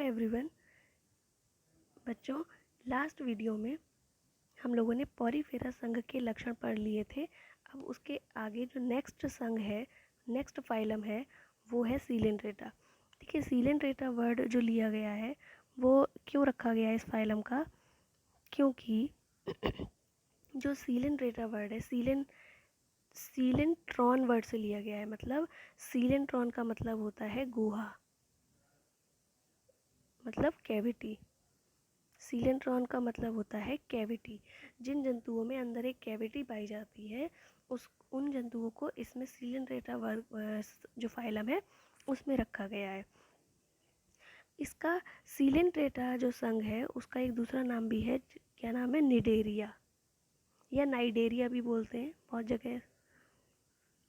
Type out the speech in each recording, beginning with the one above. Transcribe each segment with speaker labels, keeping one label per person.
Speaker 1: Everyone. बच्चों, last video में हम लोगों ने पॉरीफेरा संघ के लक्षण पढ़ लिए थे। अब उसके आगे जो नेक्स्ट संघ है, नेक्स्ट फाइलम है, वो है सीलेंट्रेटा। ठीक है, सीलेंट्रेटा वर्ड जो लिया गया है वो क्यों रखा गया है इस फाइलम का? क्योंकि जो सीलेंट्रेटा वर्ड है सीलेंट्रॉन वर्ड से लिया गया है। मतलब सीलेंट्रॉन का मतलब होता है गुहा, मतलब कैविटी। सीलेंट्रॉन का मतलब होता है कैविटी। जिन जंतुओं में अंदर एक कैविटी पाई जाती है उन जंतुओं को इसमें सीलेंट्रेटा वर्ग जो फाइलम है उसमें रखा गया है। इसका सीलेंट्रेटा जो संघ है उसका एक दूसरा नाम भी है। क्या नाम है? निडेरिया या नाइडेरिया भी बोलते हैं बहुत जगह,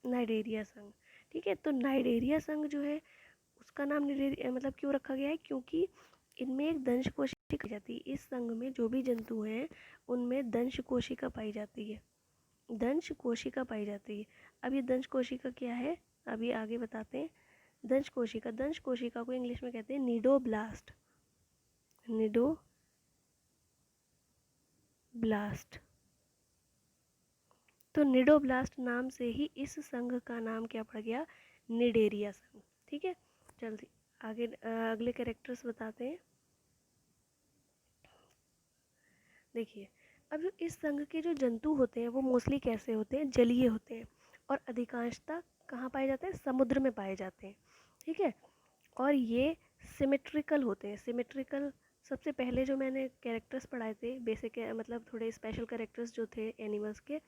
Speaker 1: नाइडेरिया संघ। ठीक है, तो नाइडेरिया संघ जो है उसका नाम निडेरिया मतलब क्यों रखा गया है? क्योंकि इनमें एक दंश कोशिका पाई जाती है। इस संघ में जो भी जंतु हैं उनमें दंश कोशिका पाई जाती है, दंश कोशिका पाई जाती है। अब ये दंश कोशिका क्या है, अभी आगे बताते हैं। दंश कोशिका को इंग्लिश में कहते हैं निडोब्लास्ट। तो निडोब्लास्ट नाम से ही इस संघ का नाम क्या पड़ गया? निडेरिया संघ। ठीक है, जल्दी आगे अगले कैरेक्टर्स बताते हैं। देखिए, अब जो इस संघ के जो जंतु होते हैं वो मोस्टली कैसे होते हैं? जलीय होते हैं, और अधिकांशतः कहाँ पाए जाते हैं? समुद्र में पाए जाते हैं। ठीक है, और ये सिमेट्रिकल होते हैं। सिमेट्रिकल सबसे पहले जो मैंने कैरेक्टर्स पढ़ाए थे, बेसिक मतलब थोड़े स्पेशल कैरेक्टर्स जो थे एनिमल्स के,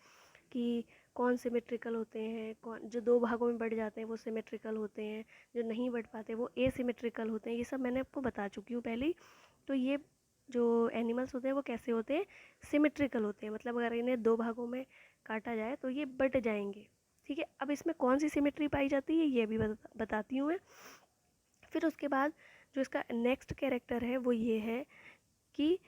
Speaker 1: कि कौन सिमेट्रिकल होते हैं, कौन जो दो भागों में बढ़ जाते हैं वो सिमेट्रिकल होते हैं, जो नहीं बढ़ पाते वो एसिमेट्रिकल होते हैं। ये सब मैंने आपको बता चुकी हूँ पहले ही। तो ये जो एनिमल्स होते हैं वो कैसे होते हैं? सिमेट्रिकल होते हैं। मतलब अगर इन्हें दो भागों में काटा जाए तो ये बट जाएंगे। ठीक है, अब इसमें कौन सी सिमेट्री पाई जाती है ये भी बताती हूँ मैं। फिर उसके बाद जो इसका नेक्स्ट कैरेक्टर है वो ये है कि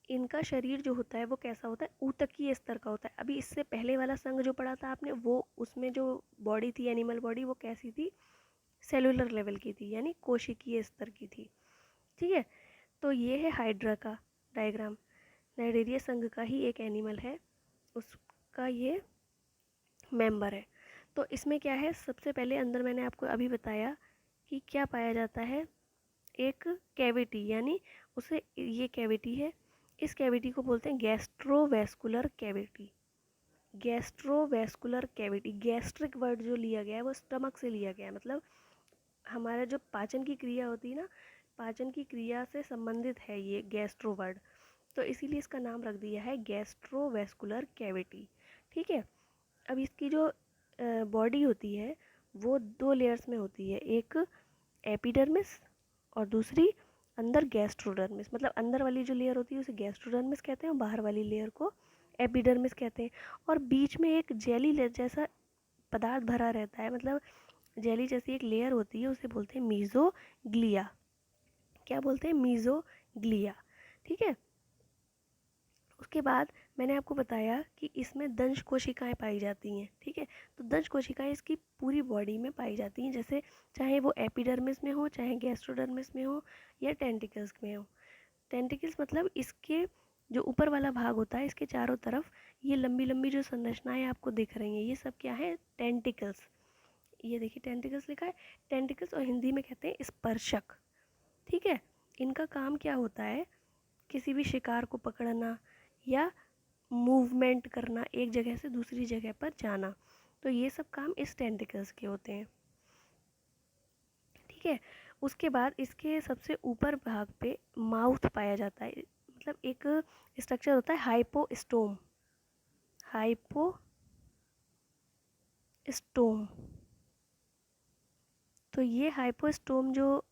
Speaker 1: इनका शरीर जो होता है वो कैसा होता है? ऊतकीय स्तर का होता है। अभी इससे पहले वाला संघ जो पढ़ा था आपने, वो उसमें जो बॉडी थी, एनिमल बॉडी, वो कैसी थी? सेलुलर लेवल की थी, यानी कोशिकीय स्तर की थी। ठीक है, तो ये है हाइड्रा का डायग्राम। नाइडेरिया संघ का ही एक एनिमल है, उसका ये मेंबर है। तो इसमें क्या है? सबसे पहले अंदर मैंने आपको अभी बताया कि क्या पाया जाता है? एक कैविटी, यानी उसे ये कैविटी है, इस कैविटी को बोलते हैं gastrovascular cavity. Gastrovascular cavity, gastric word जो लिया गया है वो स्टमक से लिया गया है। मतलब हमारा जो पाचन की क्रिया होती है ना, पाचन की क्रिया से संबंधित है ये गैस्ट्रो वर्ड, तो इसीलिए इसका नाम रख दिया है गैस्ट्रोवेस्कुलर कैविटी। ठीक है, अब इसकी जो बॉडी होती है वो दो लेयर्स में होती है, एक एपिडर्मिस और दूसरी अंदर गैस्ट्रोडर्मिस। मतलब अंदर वाली जो लेयर होती है उसे गैस्ट्रोडर्मिस कहते हैं और बाहर वाली लेयर को एपिडर्मिस कहते हैं। और बीच में एक जेली जैसा पदार्थ भरा रहता है, मतलब जेली जैसी एक लेयर होती है, उसे बोलते हैं मीजोग्लिया। क्या बोलते हैं? मीजोग्लिया। ठीक है, उसके बाद मैंने आपको बताया कि इसमें दंश कोशिकाएं पाई जाती हैं। ठीक है, तो दंश कोशिकाएं इसकी पूरी बॉडी में पाई जाती हैं, जैसे चाहे वो एपिडर्मिस में हो, चाहे गैस्ट्रोडर्मिस में हो, या टेंटिकल्स में हो। टेंटिकल्स मतलब इसके जो ऊपर वाला भाग होता है, इसके चारों तरफ ये लंबी लंबी जो संरचनाएं आपको दिख रही हैं, ये सब क्या है? टेंटिकल्स। ये देखिए टेंटिकल्स लिखा है, टेंटिकल्स, और हिंदी में कहते हैं स्पर्शक। ठीक है, इनका काम क्या होता है? किसी भी शिकार को पकड़ना या मूवमेंट करना, एक जगह से दूसरी जगह पर जाना। तो ये सब काम इस टेंटिकल्स के होते हैं। ठीक है, उसके बाद इसके सबसे ऊपर भाग पे माउथ पाया जाता है। मतलब एक स्ट्रक्चर होता है हाइपोस्टोम। हाइपोस्टोम, तो ये हाइपोस्टोम जो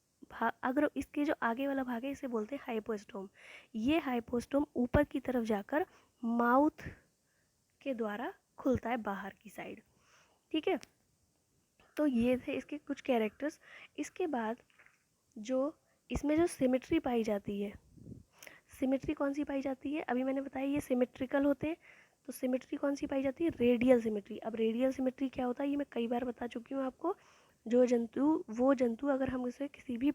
Speaker 1: अगर इसके जो आगे वाला भाग है इसे बोलते हैं हाइपोस्टोम। ये हाइपोस्टोम ऊपर की तरफ जाकर माउथ के द्वारा खुलता है बाहर की साइड। ठीक है, तो ये थे इसके कुछ कैरेक्टर्स। इसके बाद जो इसमें जो सिमेट्री पाई जाती है, सिमेट्री कौन सी पाई जाती है? अभी मैंने बताया ये सिमेट्रिकल होते हैं, तो सिमेट्री कौन सी पाई जाती है? Radial symmetry. अब रेडियल सिमेट्री क्या होता है ये मैं कई बार बता चुकी हूँ आपको। वो जंतु अगर हम उसे किसी भी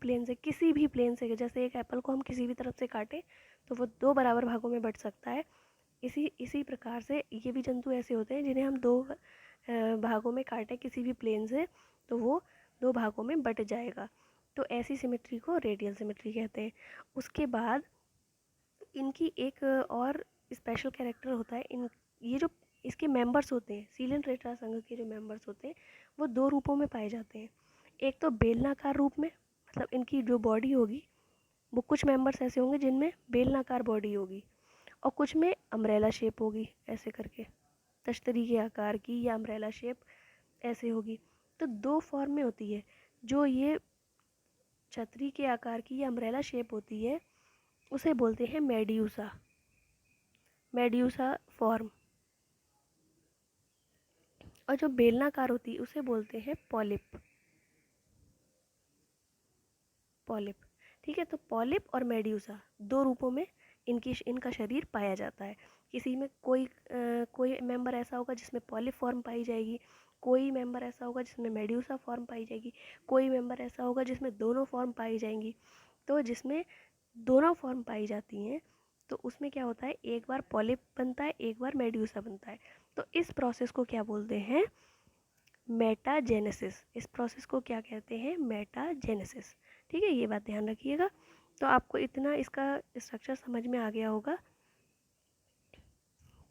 Speaker 1: प्लेन से जैसे एक एप्पल को हम किसी भी तरफ से काटें तो वो 2 बराबर भागों में बँट सकता है। इसी प्रकार से ये भी जंतु ऐसे होते हैं जिन्हें हम 2 भागों में काटें किसी भी प्लेन से तो वो 2 भागों में बँट जाएगा। तो ऐसी सिमेट्री को रेडियल सिमेट्री कहते हैं। उसके बाद इनकी एक और स्पेशल कैरेक्टर होता है। ये जो इसके मेंबर्स होते हैं, सीलन संघ के जो मेंबर्स होते हैं वो 2 रूपों में पाए जाते हैं। एक तो बेलनाकार रूप में, मतलब इनकी जो बॉडी होगी वो कुछ मेंबर्स ऐसे होंगे जिनमें बेलनाकार बॉडी होगी और कुछ में अम्ब्रेला शेप होगी, ऐसे करके तश्तरी के आकार की या अम्ब्रेला शेप ऐसे होगी। तो 2 फॉर्म में होती है। जो ये छतरी के आकार की या अम्ब्रेला शेप होती है उसे बोलते हैं मेड्यूसा फॉर्म, और जो बेलनाकार होती है उसे बोलते हैं पॉलिप। ठीक है, तो पॉलिप और मेड्यूसा 2 रूपों में इनका शरीर पाया जाता है। किसी में कोई मेंबर ऐसा होगा जिसमें पॉलिप फॉर्म पाई जाएगी, कोई मेंबर ऐसा होगा जिसमें मेड्यूसा फॉर्म पाई जाएगी, कोई मेंबर ऐसा होगा जिसमें दोनों फॉर्म पाई जाएंगी। तो जिसमें दोनों फॉर्म पाई जाती हैं तो उसमें क्या होता है, एक बार पॉलिप बनता है, एक बार मेड्यूसा बनता है। तो इस प्रोसेस को क्या बोलते हैं, मेटाजेनेसिस। इस प्रोसेस को क्या कहते हैं, मेटाजेनेसिस। ठीक है, ये बात ध्यान रखिएगा। तो आपको इतना इसका स्ट्रक्चर समझ में आ गया होगा।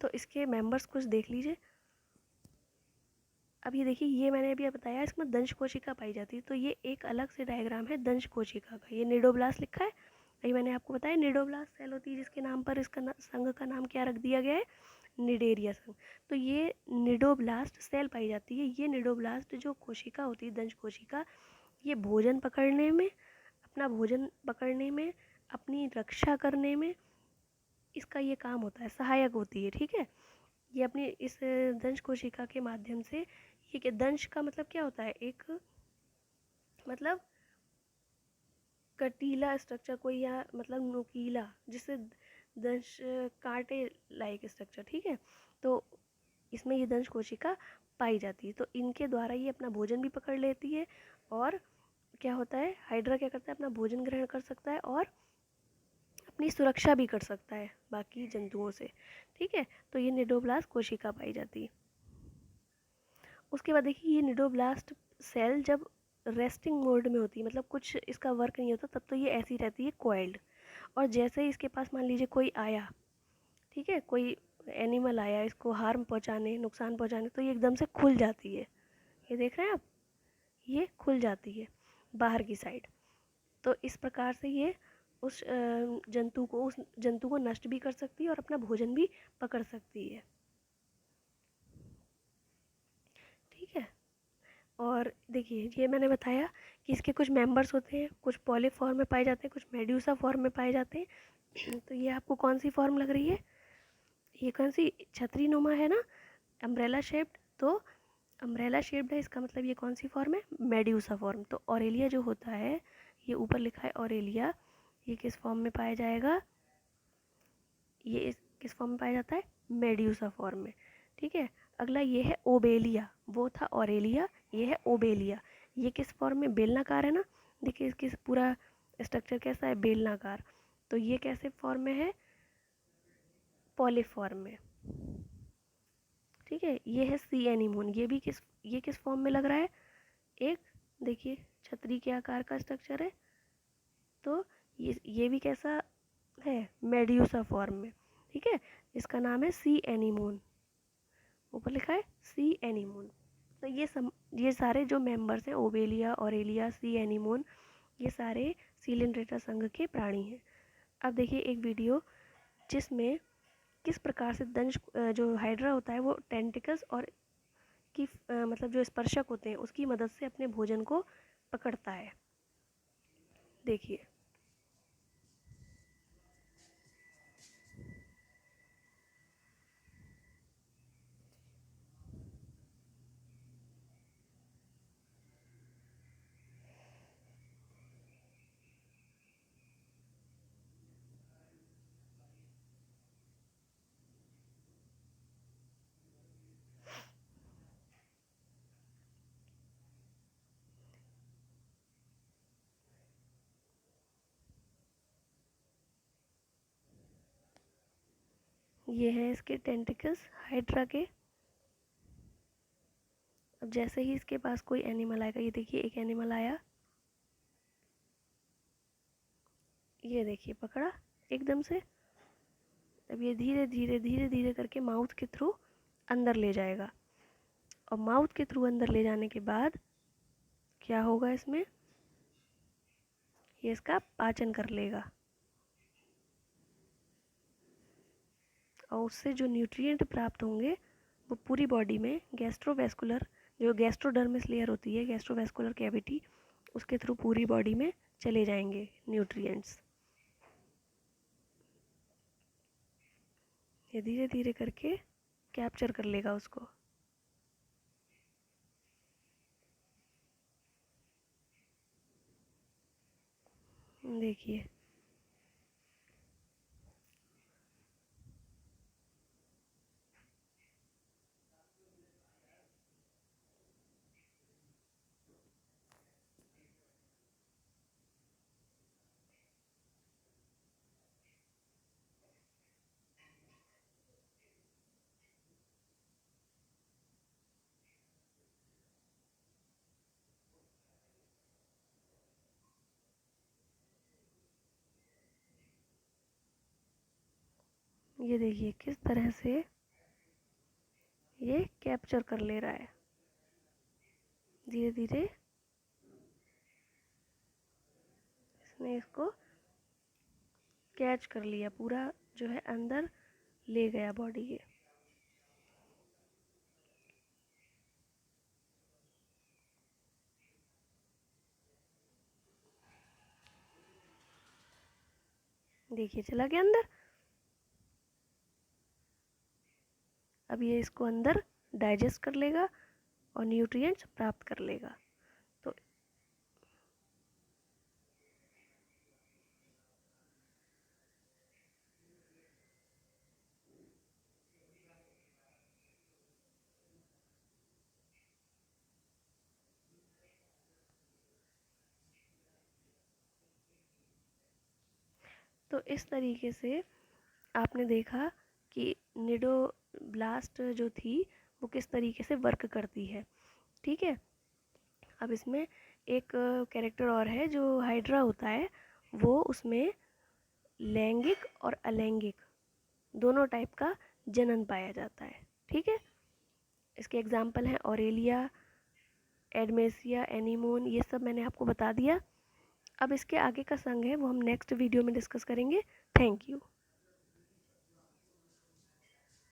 Speaker 1: तो इसके मेंबर्स कुछ देख लीजिए। अब ये देखिए, ये मैंने अभी बताया इसमें दंश कोशिका पाई जाती है, तो ये एक अलग से डायग्राम है दंश कोशिका का। ये निडोब्लास्ट लिखा है, अभी मैंने आपको बताया निडोब्लास्ट सेल होती है जिसके नाम पर इसका संघ का नाम क्या रख दिया गया है, निडेरिया संघ। तो ये निडोब्लास्ट सेल पाई जाती है। ये निडोब्लास्ट जो कोशिका होती है, दंश कोशिका, ये अपना भोजन पकड़ने में, अपनी रक्षा करने में इसका ये काम होता है, सहायक होती है। ठीक है, ये अपनी इस दंश कोशिका के माध्यम से, ये दंश का मतलब क्या होता है, एक मतलब कटीला स्ट्रक्चर कोई, या मतलब नुकीला, जिससे दंश कांटे लाइक स्ट्रक्चर। ठीक है, तो इसमें ये दंश कोशिका पाई जाती है। तो इनके द्वारा ये अपना भोजन भी पकड़ लेती है, और क्या होता है, हाइड्रा क्या करता है, अपना भोजन ग्रहण कर सकता है और अपनी सुरक्षा भी कर सकता है बाकी जंतुओं से। ठीक है, तो ये निडोब्लास्ट कोशिका पाई जाती है। उसके बाद देखिए, ये निडोब्लास्ट सेल जब रेस्टिंग मोड में होती है, मतलब कुछ इसका वर्क नहीं होता, तब तो ये ऐसी रहती है कोइल्ड। और जैसे ही इसके पास मान लीजिए कोई आया, ठीक है, कोई एनिमल आया इसको हार्म पहुंचाने, नुकसान पहुंचाने, तो ये एकदम से खुल जाती है। ये देख रहे हैं आप, ये खुल जाती है बाहर की साइड। तो इस प्रकार से ये उस जंतु को नष्ट भी कर सकती है और अपना भोजन भी पकड़ सकती है। ठीक है, और देखिए, ये मैंने बताया कि इसके कुछ मेंबर्स होते हैं, कुछ पॉलिप फॉर्म में पाए जाते हैं, कुछ मेड्यूसा फॉर्म में पाए जाते हैं। तो ये आपको कौन सी फॉर्म लग रही है, ये कौन सी छतरी नुमा है ना, अम्ब्रेला शेप्ड। तो अम्ब्रेला शेप्ड है, इसका मतलब ये कौन सी फॉर्म है, मेड्यूसा फॉर्म। तो ऑरेलिया जो होता है, ये ऊपर लिखा है ऑरेलिया, ये किस फॉर्म में पाया जाएगा, ये किस फॉर्म में पाया जाता है, मेड्यूसा फॉर्म में। ठीक है, अगला ये है ओबेलिया, वो था ऑरेलिया, ये है ओबेलिया। ये किस फॉर्म में, बेलनाकार है ना, देखिए इसकी पूरा स्ट्रक्चर कैसा है, बेलनाकार। तो ये कैसे फॉर्म में है, पॉलिप फॉर्म में। ठीक है, ये है सी एनीमोन, ये किस फॉर्म में लग रहा है, एक देखिए छतरी के आकार का स्ट्रक्चर है। तो ये भी कैसा है, मेड्यूसा फॉर्म में। ठीक है, इसका नाम है सी एनीमोन, ऊपर लिखा है सी एनीमोन। तो ये सारे जो मेंबर्स हैं, ओबेलिया, ऑरेलिया, सी एनीमोन, ये सारे सीलेंड्रेटा संघ के प्राणी हैं। अब देखिए एक वीडियो जिसमें किस प्रकार से जो हाइड्रा होता है वो टेंटिकल्स और मतलब जो स्पर्शक होते हैं उसकी मदद से अपने भोजन को पकड़ता है। देखिए, ये हैं इसके टेंटिकल्स हाइड्रा के। अब जैसे ही इसके पास कोई एनिमल आएगा, ये देखिए एक एनिमल आया, ये देखिए पकड़ा एकदम से। अब ये धीरे धीरे धीरे धीरे करके माउथ के थ्रू अंदर ले जाएगा, और माउथ के थ्रू अंदर ले जाने के बाद क्या होगा इसमें, ये इसका पाचन कर लेगा, और उससे जो न्यूट्रिएंट प्राप्त होंगे वो पूरी बॉडी में गैस्ट्रोवेस्कुलर, जो गैस्ट्रोडर्मिस लेयर होती है, गैस्ट्रोवेस्कुलर कैविटी, उसके थ्रू पूरी बॉडी में चले जाएंगे न्यूट्रिएंट्स। ये धीरे धीरे करके कैप्चर कर लेगा उसको। देखिए ये देखिए किस तरह से ये कैप्चर कर ले रहा है, धीरे धीरे इसने इसको कैच कर लिया, पूरा जो है अंदर ले गया बॉडी के। देखिए चला गया अंदर। अब ये इसको अंदर डाइजेस्ट कर लेगा और न्यूट्रिएंट्स प्राप्त कर लेगा। तो इस तरीके से आपने देखा कि निडोब्लास्ट जो थी वो किस तरीके से वर्क करती है। ठीक है, अब इसमें एक कैरेक्टर और है जो हाइड्रा होता है, वो उसमें लैंगिक और अलैंगिक दोनों टाइप का जनन पाया जाता है। ठीक है, इसके एग्जाम्पल हैं ऑरेलिया, एडमेसिया, एनीमोन, ये सब मैंने आपको बता दिया। अब इसके आगे का संघ है वो हम नेक्स्ट वीडियो में डिस्कस करेंगे। Thank you.